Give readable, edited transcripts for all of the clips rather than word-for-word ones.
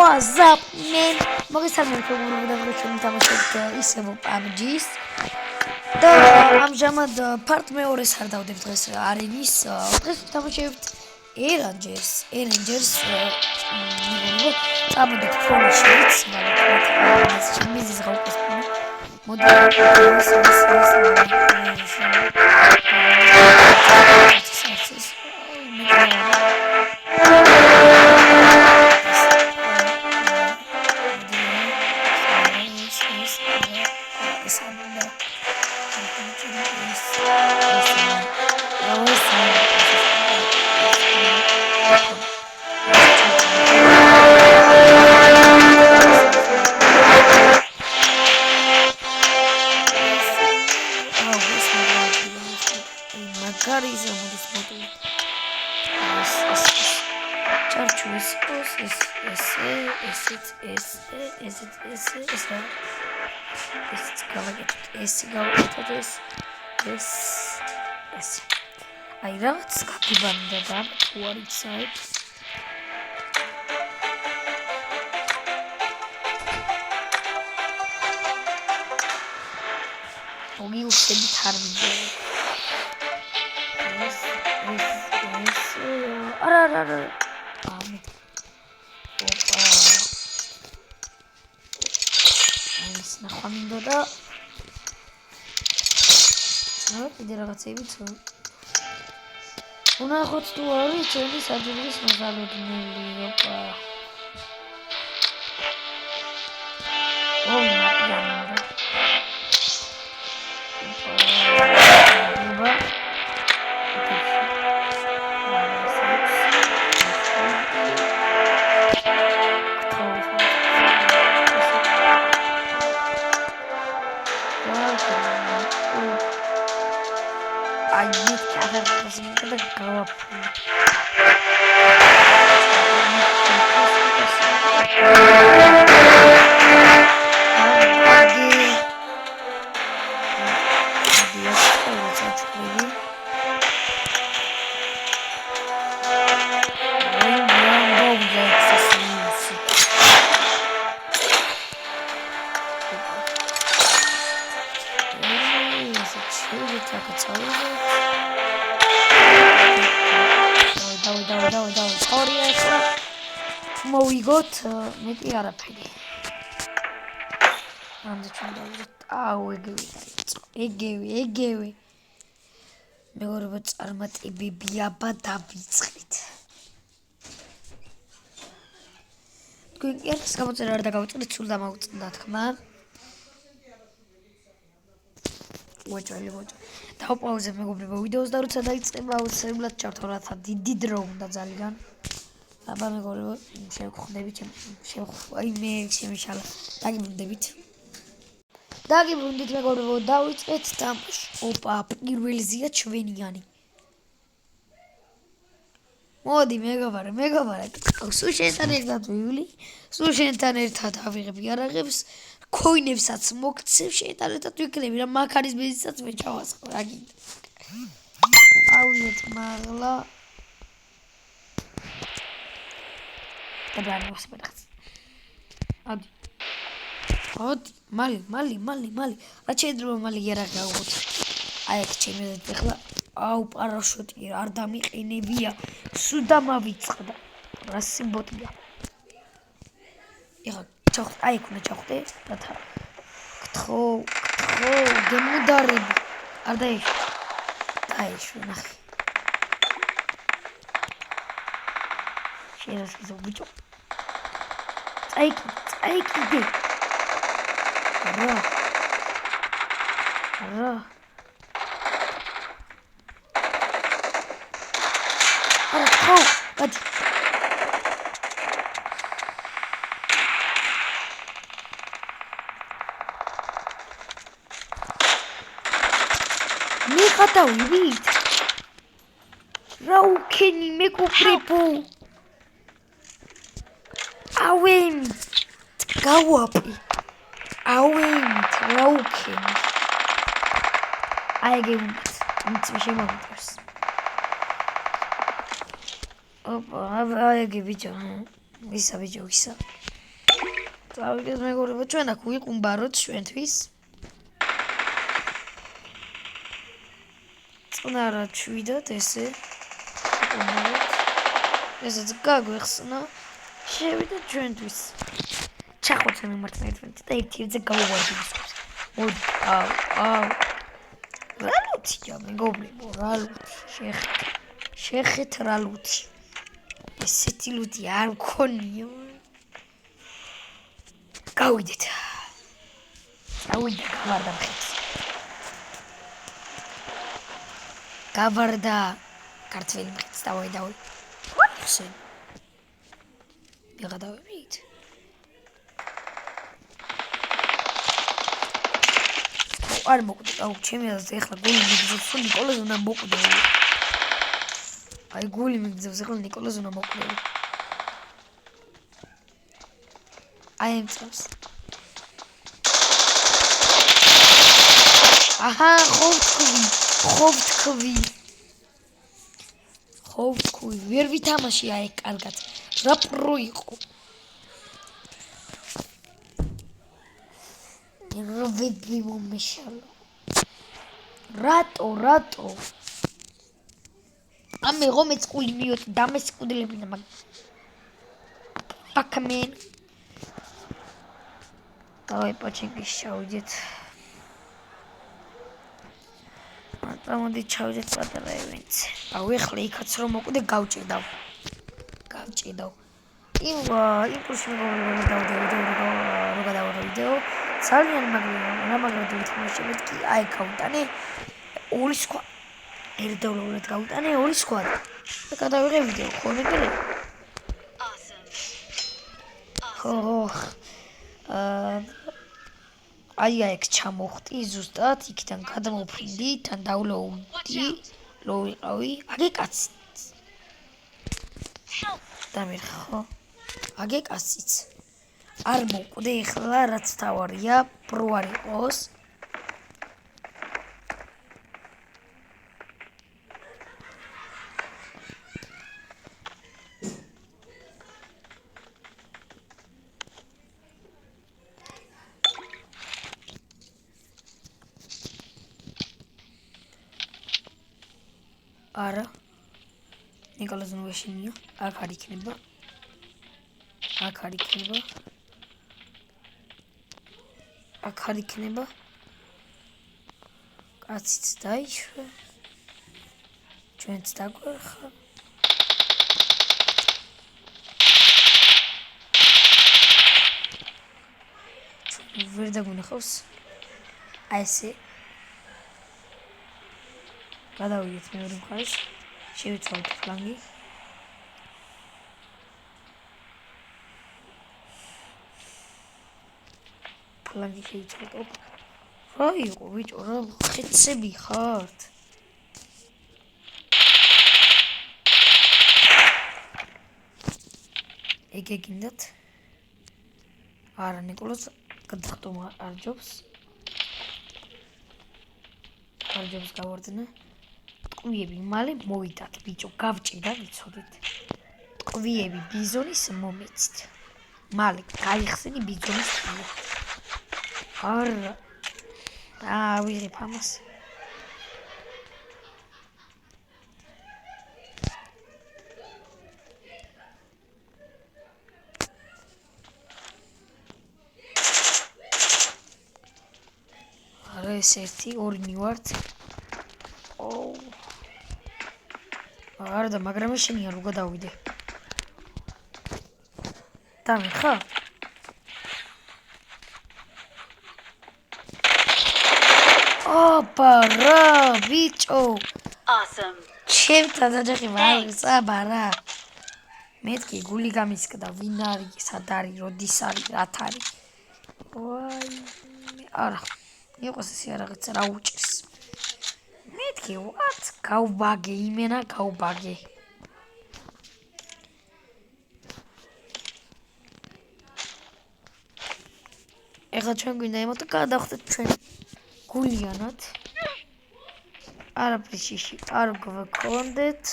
What's up, man? მოგესალმებით, მოგესალმებით, ჩვენ თამაშობთ ისევ PUBG-ს. და ამჟამად part მეორეს არ დავდებ დღეს არენის. დღეს თამაშობთ Erangers. წამოდით ფონშიც, მაგრამ შემიზის გავყოს ფონი. მოდი აი რაღაც გაგიბანდა და თუ არ იცავთ მოგიუხდებით არ ვიდეო არა ოპა ეს ნახვა მინდა და კიდე რაღაცები თუ უნახოთ თუ არის ჩემი საჯირის მაღალოდნელი ოპა მოვიგოთ მეტი არაფერი. ამდე ჩვენ დავიდეთ. ეგევე. მეგობრებო წარმატებები აბა დავიწყეთ. თქვენ კი ეს გამოწერა არ დაგავიწყდით, სულ დამაუწყდა თქმა. მოჭრილი. დავპაუზებ მეგობრებო ვიდეოს და როცა დაიწყება აუცილებლად ჩავთავრათ დიდი დრო უნდა ძალიან. აბა მეგობრებო შევხვდებით აი მე შემიშალა დაგიბრუნდით მეგობრებო დავიწყეთ თამაში ოპა პირველზეა ჩვენიანი მოდი მეგობარე სულ შენთან ერთად ვივლი სულ შენთან ერთად ავიღებ იარაღებს ქოინებსაც მოგცევ შენთან ერთად ვიქნები რა მაქარის ბეზისაც მე ჩავასხო რა გინდა ავიღეთ მაღლა და ბანოსმენახს. ადი. მალი. რა შეიძლება მალი იარაღი ავიღოთ. აი აქ ჩემი ახლა აუ პარაშუტი არ დამიყენებია. სულ დამავიწყდა. რა სიმბოტია. ეხა ჩახტე, აი იქ უნდა ჩახტე. რათა. გთხო, გემუდარები. არ დაეშვა. დაეშვა ნახე. შეიძლება ბიჭო. წაიკიდე. რა. ხო, გადი. მე გადავივით. რა უქენი მეკუპრებო. ავენი გავაპი რა უქენი აი გეუბნით მიც შემოვიდეს ოპა აი გე ბიჭო ისა წავიდეთ მეგობრებო, ჩვენ აქ ვიყუმბაროთ ჩვენთვის. წნარად ჩვიდოთ ესე. ესეც გაგვეხსნა. შევიდეთ ჩვენთვის. ჩახოცე მიმართ ერთმანეთს და ერთ-ერთზე გავუვარდით. მოდი, აუ. რა ლუთია მეგობრებო, რა ლუთი. შეხეთ რა ლუთი. ესეთი ლუთი არ მქონია. გავიდეთ. გავიდა გავარდა მხეთს. გავარდა ქართველი მხეთს დავაიდავი. ხსენ. მიღადავებით. არ მოკვდა, აუ ჩემი აზრით ეხლა გული მიგზავს ნიკოლოზ უნდა მოკვდა. აი გული მიგზავს ეხლა ნიკოლოზ უნდა მოკვდა. აი emtsavs. აჰა, ხოვთქვი. ვერ ვითამაშია ეგ კარგად. რა პრო იყო. ვები მომეშალო. რატო? ამე ღო მეწყული მიოწი დამესკუდლებინა მაგ. პაკმენ. დავაი პაჩინკის ჩავიდეთ. მოდი ჩავიდეთ პატარა ევენტზე. აუ ეხლა იქაც რომ მოკვდე გავჭედავ. იმპულსი მეგობრებო ვიდეო. ძალიან მაგრამ თამაშობთ კი აი გავუტანე ორი სხვა. ერთდაულოდ გავუტანე ორი სხვა. და გადავიღე ვიდეო ხოლმე კიდე. აი ეგ ჩამოხტი ზუსტად იქიდან გადმოვფრინდი თან დავლოუდი ლოვიყავი აგე კაცი დამერხო აგე კაციც არ მოკვდე ეხლა რაც თავარია პრო არ იყოს არა ნიკოლოზ ნუეშინიო აქ არ იქნება კაციც დაიშვე ჩვენც დაგვერხა ვერ დაგვინახავს აი ესე გადავიდეთ მეორე მხარეს შევიცვალოთ ფლანგი შევიცვალოთ რა იყო ბიჭო რა ხეცები ხართ ეგ გინდათ არა ნიკოლოზ გადახტომა არ ჯობს გავარდნა ტყვიები მალე მოვიდათ ბიჭო გავჭირდა ვიცოდით ტყვიები ბიზონის მომეცით მალე გაიხსენი ბიზონის ტყვია არა ვიღებ ამას არა ეს ერთი ორი მივართ არა და მაგრამ შენია რო გადავიდე დამიხა ოპა რა ბიჭო awesome ჩემთან დაჯახი მაგცა ბარა მეთქი გული გამისკდა ვინ არის სად არის როდის არის რათ არის ვაი არა იყოს ეს რაღაცა რა უჭის მეთქი what გავბაგე იმენა გავბაგე ეხლა ჩვენ გვინდა ემოტა გადავხდეთ ჩვენ გულიანად არაფრიში არ გვქონდეთ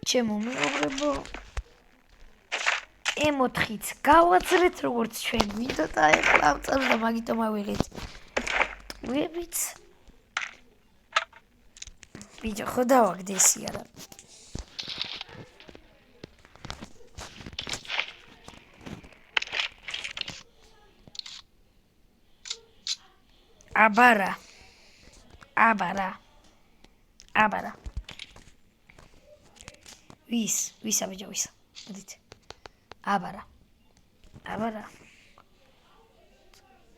ჩემო მეგობრებო M4-იც გავაძლეთ როგორც ჩვენ ვიდეო და ეხლა ავწერთ და მაგიტომ ავიღეთ. ტყვიებიც. ბიჭო, ხო დავაგდე ესი არა. აბარა. ვისა ბიჭო, ვისა. მოდით. აბარა.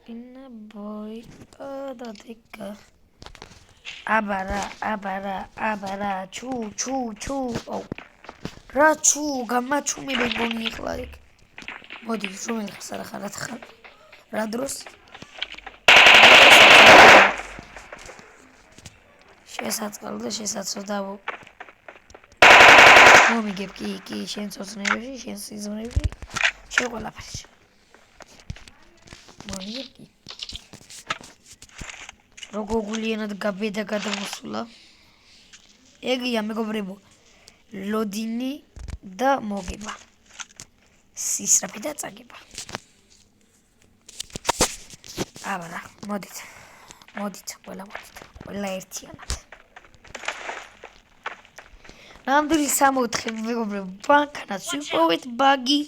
Inna boy ododika. აბარა. ჩუ. ო. რა ჩუ, გამაჩუმი მეგონი ახლა ეგ. მოდი, რომელი ხარ ხარ? რა დროს? შესაწყალო და შესაძლო მომიგებ კი შენ წოცნებებში, შენ სიზმრებში, შენ ყველაფერში. მომიგებ კი. როგორ გულიანად გაბედა გადამოსულა. ეგია მეგობრებო. ლოდინი და მოგება. სისრაფი და წაგება. აბარა, მოდით, ყველა ერთიანად. ნამდვილი 64 მეგობრებო, ბანკანაც ვიპოვეთ ბაგი.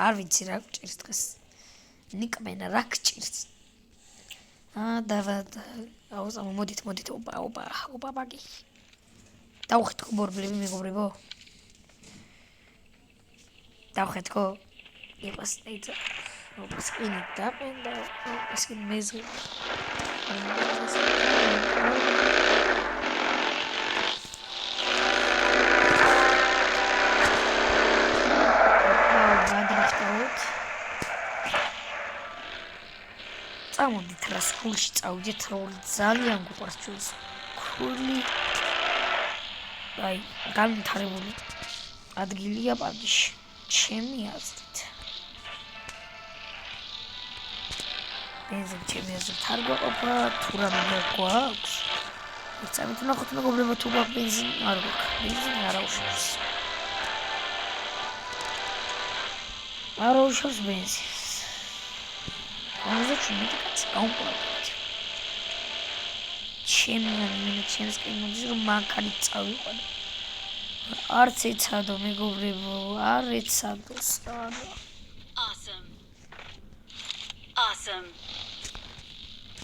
არ ვიცი რა გჭირს დღეს. ნიკმენა რა გჭირს. მოდით, ოპა ბაგი. დავხეთ ხო ბორბლები მეგობრებო? დავხეთ ხო? იყოს ეცა. სკინი დაპენდა, სკინი მეზღი. წამოდით რა სკულში წავიდეთ, რომ ძალიან გვყვარს ჩვენს სკული. აი, განვითარებული ადგილია პარკში. ჩემი აზრით. ბენზინი ჩემი აზრით არ გვაყოფა, თუ რამე მოგვაქვს. წამით ნახოთ მეგობრებო, თუ გვაქვს ბენზინი, არ გვაქვს. ბენზინი არ აუშავს ბენზინს. ამაზე ჩვენი კაცი გაუყვებით. ჩემს კინოზე რომ მანქანით წავიყვანო. არც ეცადო მეგობრებო, არ ეცადო. Awesome.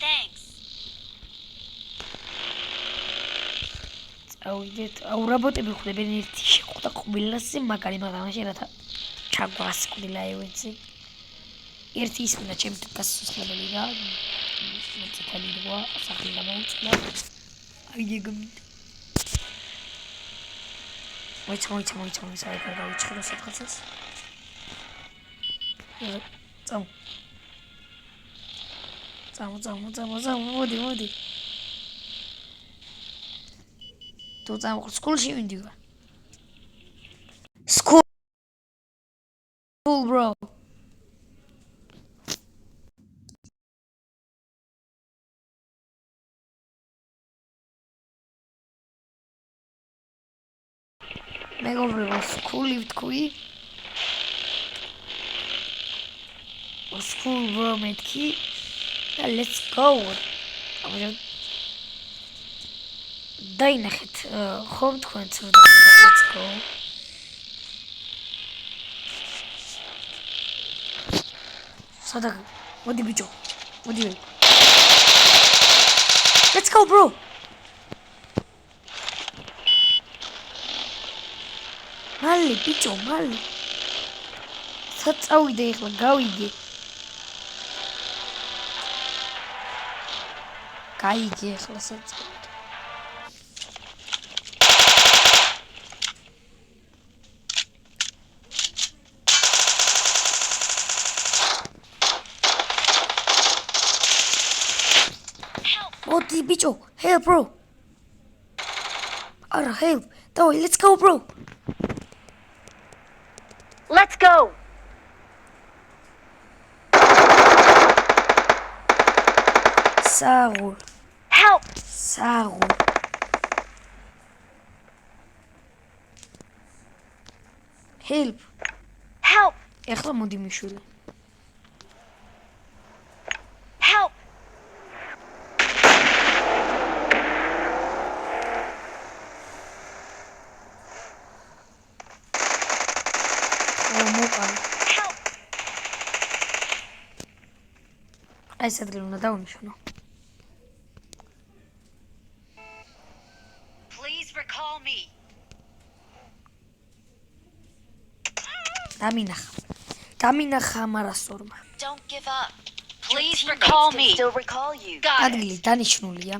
Thanks. წავიდეთ. რაბოტები ხვდებენ ერთი შეხვდა ყბილასზე მაგარი მაგამაში რათა ჩაგვასკვდილა ევეცი. ერთი ის უნდა ჩემთვის გასასვლელი რა. მოწითალი რვა სახელი დამოუწყდა. აიგეგმით. მოიცა აი გავიჩხერო სადღაცას. წამო, მოდი. თუ წამო სკოლში ვინდივარ. School bro. მეგობრებო, სკული ვთქვი. School bro მეთქი. და let's go. დაინახეთ ხომ თქვენც რომ let's go. სადა მოდი ბიჭო. Let's go bro. მალე ბიჭო. საწავიდე ახლა გავიგე. გაიგე ახლა საწავიდე. მოდი ბიჭო, help bro. არა help. давай, let's go bro. Let's go. Сагу. Help. Сагу. Help. Help! ეხლა მოდი მიშვილი. Help! მოკალე. Help! აი ეს ადგილი უნდა დავნიშნო. Please recall me. დამინახა მარასორმა. Don't give up. Please recall me. Still recall you. Got it. ადგილი დანიშნულია.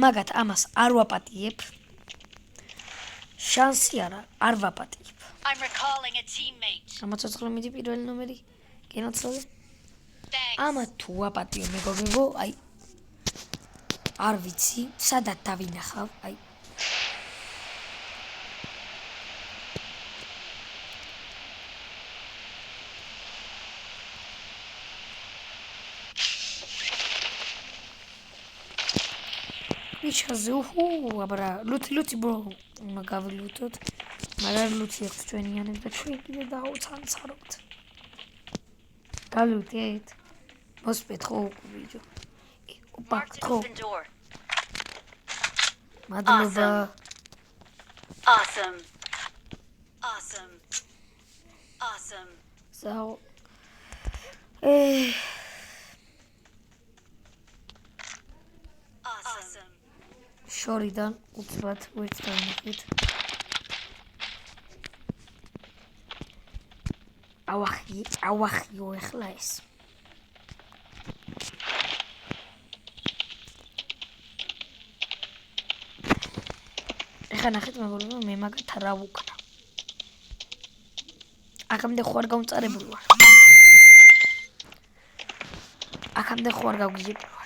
მაგათ ამას არ ვაპატიებ. შანსი არ ვაპატიებ. I'm recalling a teammate. 64 მიდი პირველი ნომერი. გენაცვალე. Thanks. ამა თუ ვაპატიო მეგობრებო, აი არ ვიცი, სადაც დავინახავ, აი Ничего, уху, абра, лути бро, მაგავლუთოთ. მაგრამ ლუთი აქვს ჩვენიანებს და ჩვენ კიდე დაუცანცარობთ. გალუტეთ. მოსპეთ ხო უკუბიჯო. ოპა, Marked an ხო. open door. მადლობა. Awesome. Awesome. Awesome. ზაო. Awesome. შორიდან უცბად ვერც დავინახეთ. ავახიო ეხლა ეს. ეხლა ნახეთ მეგობრებო, მე მაგათ რა ვუკნა. აქამდე ხო არ გამწარებული ვარ. აქამდე ხო არ გავგიჟებული ვარ.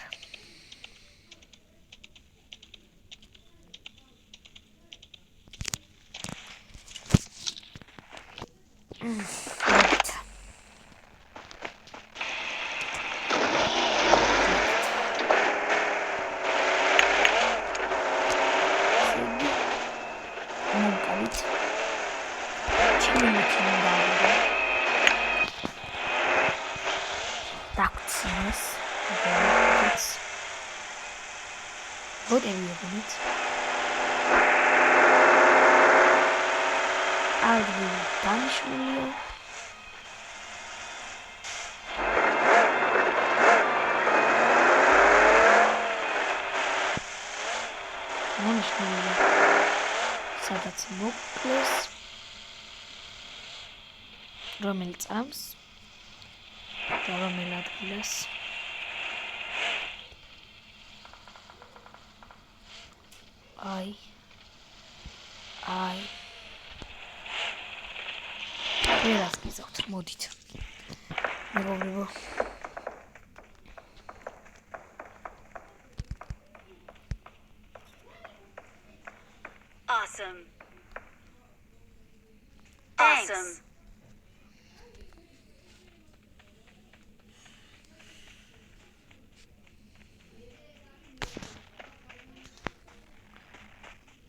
Whatever you want. I'll be punishment. Punishment. სადაც მოკლეს. რომელ წამს და რომელ ადგილას. Ai. Teraz gizot, modit. მეგობრებო. Awesome. Awesome.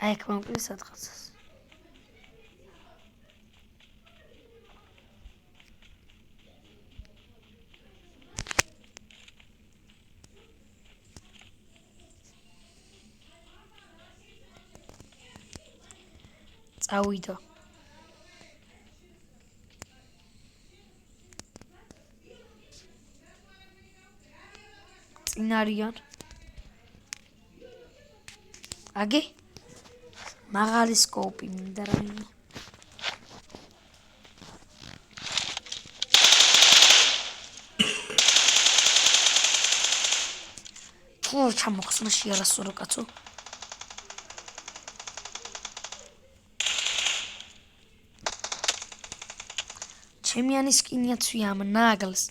აი აქ მომკლე სადღაცას. წავიდა. წინარიან. აგი? მაღალი სკოპი მინდა რაიმე. თუ ჩამოხსნა შეარასორო კაცო. ჩემიანი სკინია ცვია ამ ნაგლს.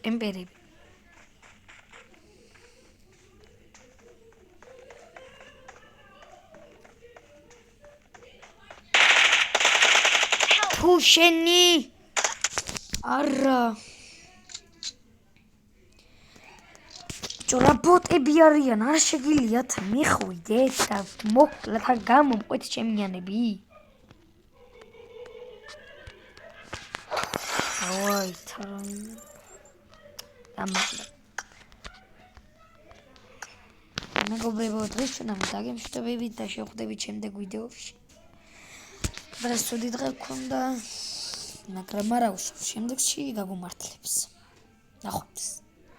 ტემპერები. თუ შენი არა ჯორაბოტები არიან, არ შეგიძლიათ მიხვიდეთ და მოკლათ ან გამომყვეთ ჩემიანები. Ой, დამაგლა. მეგობრებო, დღეს ჩვენ ამ დაგემშვიდობებით და შევხვდებით შემდეგ ვიდეოში. დღეს ცუდი დღე გქონდა, მაგრამ არა უშავს, შემდეგში გაგუმართლებს. ნახვამდის.